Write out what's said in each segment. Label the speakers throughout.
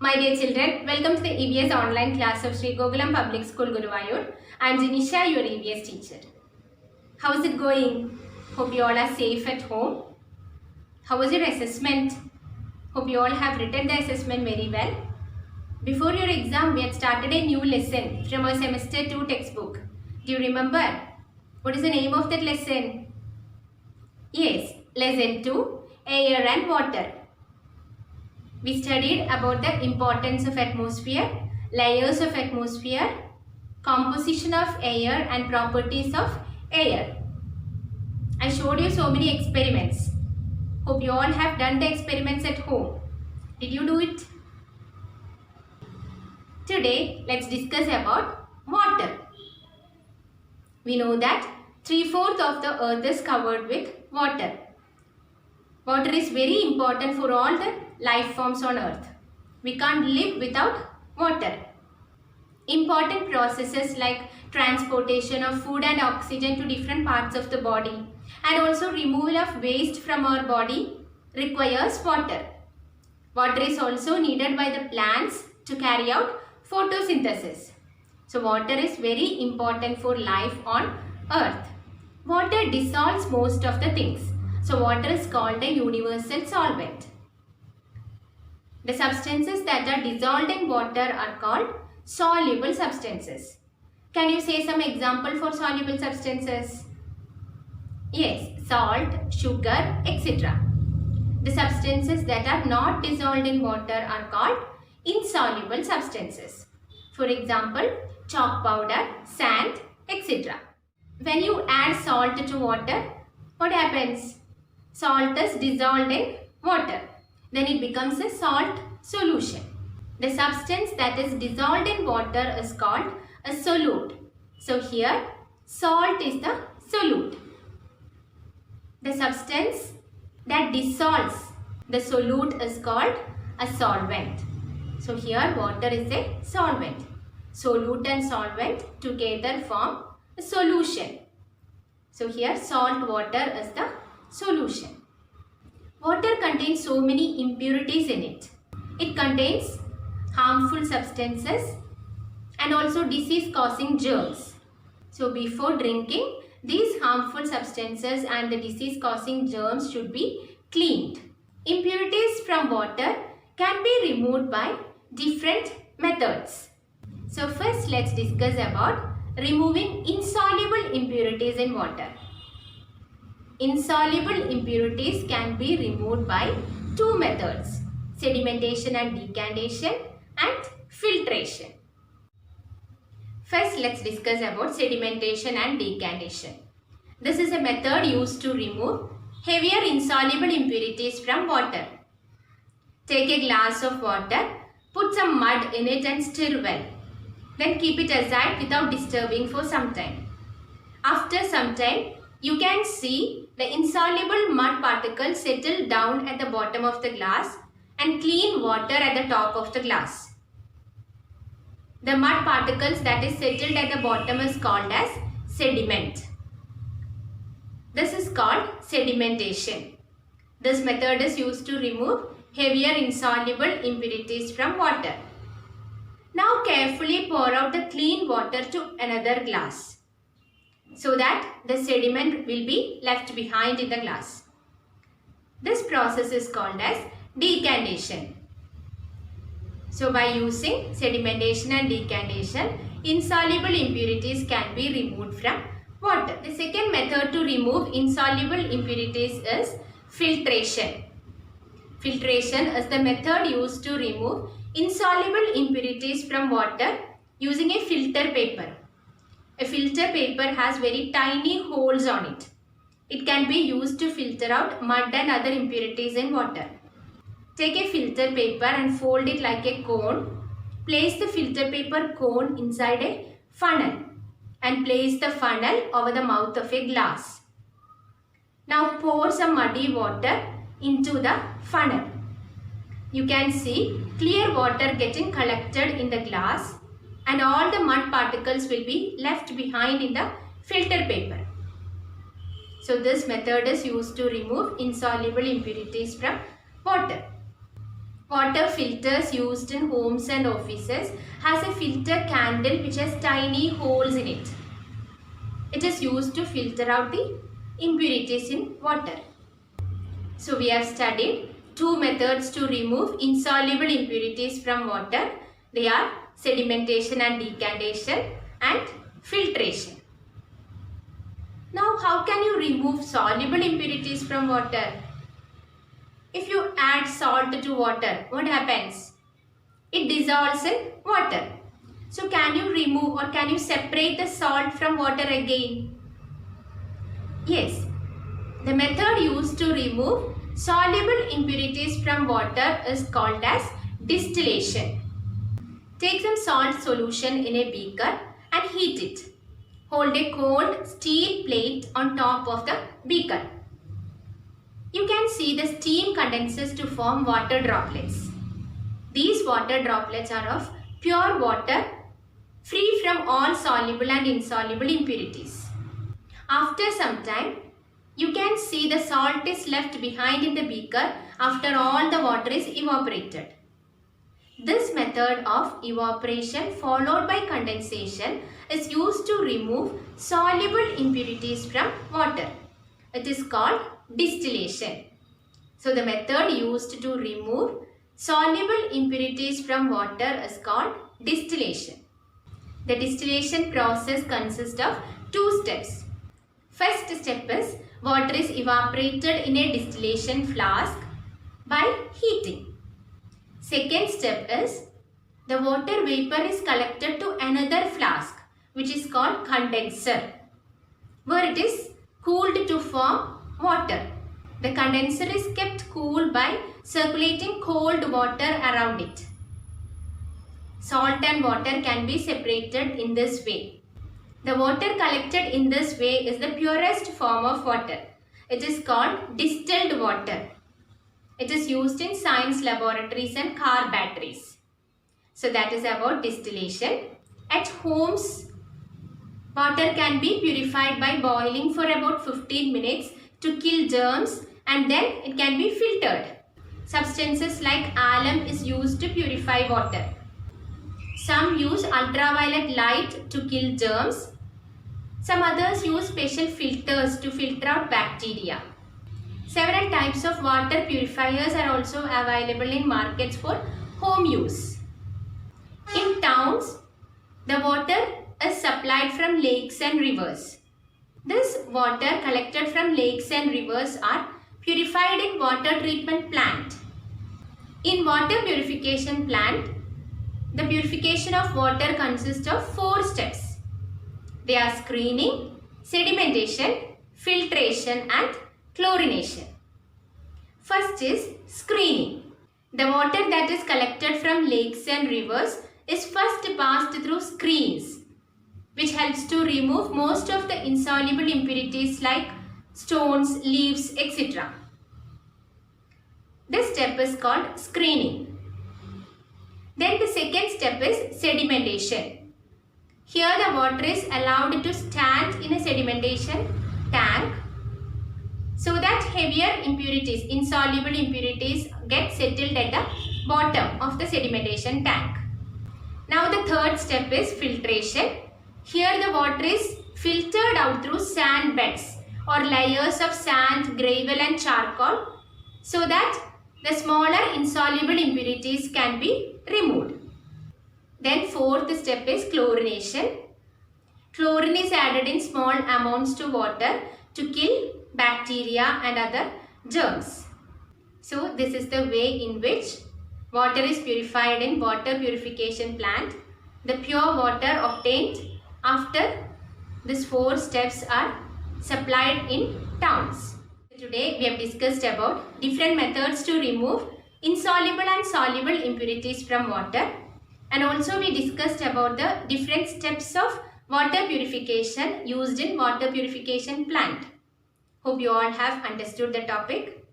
Speaker 1: My dear children, welcome to the EVS online class of Sri Gokulam Public School, Guruvayur. I am Jinisha, your EVS teacher. How is it going? Hope you all are safe at home. How was your assessment? Hope you all have written the assessment very well. Before your exam, we had started a new lesson from our semester 2 textbook. Do you remember? What is the name of that lesson? Yes, lesson 2, Air and Water. We studied about the importance of atmosphere, layers of atmosphere, composition of air and properties of air. I showed you so many experiments. Hope you all have done the experiments at home. Did you do it? Today, let's discuss about water. We know that 3/4 of the earth is covered with water. Water is very important for all the life forms on earth. We can't live without water. Important processes like transportation of food and oxygen to different parts of the body and also removal of waste from our body requires water. Water is also needed by the plants to carry out photosynthesis. So water is very important for life on earth. Water dissolves most of the things. So water is called a universal solvent. The substances that are dissolved in water are called soluble substances. Can you say some example for soluble substances? Yes, salt, sugar, etc. The substances that are not dissolved in water are called insoluble substances. For example, chalk powder, sand, etc. When you add salt to water, what happens? Salt is dissolved in water. Then it becomes a salt solution. The substance that is dissolved in water is called a solute. So here, salt is the solute. The substance that dissolves the solute is called a solvent. So here, water is a solvent. Solute and solvent together form a solution. So here, salt water is the solution. Water contains so many impurities in it. It contains harmful substances and also disease-causing germs. So before drinking, these harmful substances and the disease-causing germs should be cleaned. Impurities from water can be removed by different methods. So first, let's discuss about removing insoluble impurities in water. Insoluble impurities can be removed by two methods, sedimentation and decantation and filtration. First, let's discuss about sedimentation and decantation. This is a method used to remove heavier insoluble impurities from water. Take a glass of water, put some mud in it and stir well. Then keep it aside without disturbing for some time. After some time, you can see the insoluble mud particles settle down at the bottom of the glass and clean water at the top of the glass. The mud particles that is settled at the bottom is called as sediment. This is called sedimentation. This method is used to remove heavier insoluble impurities from water. Now carefully pour out the clean water to another glass, so that the sediment will be left behind in the glass. This process is called as decantation. So by using sedimentation and decantation, insoluble impurities can be removed from water. The second method to remove insoluble impurities is filtration. Filtration is the method used to remove insoluble impurities from water using a filter paper. A filter paper has very tiny holes on it. It can be used to filter out mud and other impurities in water. Take a filter paper and fold it like a cone. Place the filter paper cone inside a funnel and place the funnel over the mouth of a glass. Now pour some muddy water into the funnel. You can see clear water getting collected in the glass and all the mud particles will be left behind in the filter paper. So this method is used to remove insoluble impurities from water. Water filters used in homes and offices has a filter candle which has tiny holes in it. It is used to filter out the impurities in water. So we have studied two methods to remove insoluble impurities from water. They are sedimentation and decantation and filtration. Now how can you remove soluble impurities from water? If you add salt to water, what happens? It dissolves in water. So can you remove or can you separate the salt from water again? Yes. The method used to remove soluble impurities from water is called as distillation. Take some salt solution in a beaker and heat it. Hold a cold steel plate on top of the beaker. You can see the steam condenses to form water droplets. These water droplets are of pure water, free from all soluble and insoluble impurities. After some time, you can see the salt is left behind in the beaker after all the water is evaporated. This method of evaporation followed by condensation is used to remove soluble impurities from water. It is called distillation. So the method used to remove soluble impurities from water is called distillation. The distillation process consists of two steps. First step is water is evaporated in a distillation flask by heating. Second step is the water vapor is collected to another flask which is called condenser, where it is cooled to form water. The condenser is kept cool by circulating cold water around it. Salt and water can be separated in this way. The water collected in this way is the purest form of water. It is called distilled water. It is used in science laboratories and car batteries. So that is about distillation. At homes, water can be purified by boiling for about 15 minutes to kill germs, and then it can be filtered. Substances like alum is used to purify water. Some use ultraviolet light to kill germs. Some others use special filters to filter out bacteria. Several types of water purifiers are also available in markets for home use. In towns, the water is supplied from lakes and rivers. This water collected from lakes and rivers are purified in water treatment plant. In water purification plant, the purification of water consists of 4 steps. They are screening, sedimentation, filtration and chlorination. First is screening. The water that is collected from lakes and rivers is first passed through screens, which helps to remove most of the insoluble impurities like stones, leaves, etc. This step is called screening. Then the second step is sedimentation. Here the water is allowed to stand in a sedimentation tank so that heavier impurities, insoluble impurities get settled at the bottom of the sedimentation tank. Now the third step is filtration. Here the water is filtered out through sand beds or layers of sand, gravel and charcoal so that the smaller insoluble impurities can be removed. Then fourth step is chlorination. Chlorine is added in small amounts to water to kill bacteria and other germs. So this is the way in which water is purified in water purification plant. The pure water obtained after these 4 steps are supplied in towns. Today we have discussed about different methods to remove insoluble and soluble impurities from water, and also we discussed about the different steps of water purification used in water purification plant. Hope you all have understood the topic.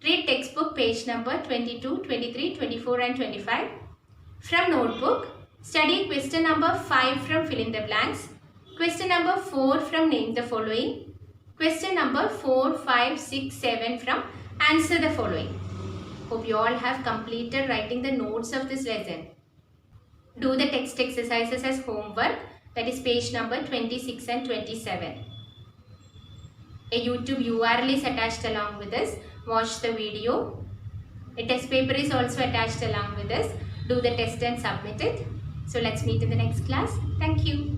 Speaker 1: Read textbook page number 22, 23, 24 and 25. From notebook, study question number 5 from fill in the blanks, question number 4 from name the following, question number 4, 5, 6, 7 from answer the following. Hope you all have completed writing the notes of this lesson. Do the text exercises as homework, that is page number 26 and 27. A YouTube URL is attached along with this. Watch the video. A test paper is also attached along with this. Do the test and submit it. So let's meet in the next class. Thank you.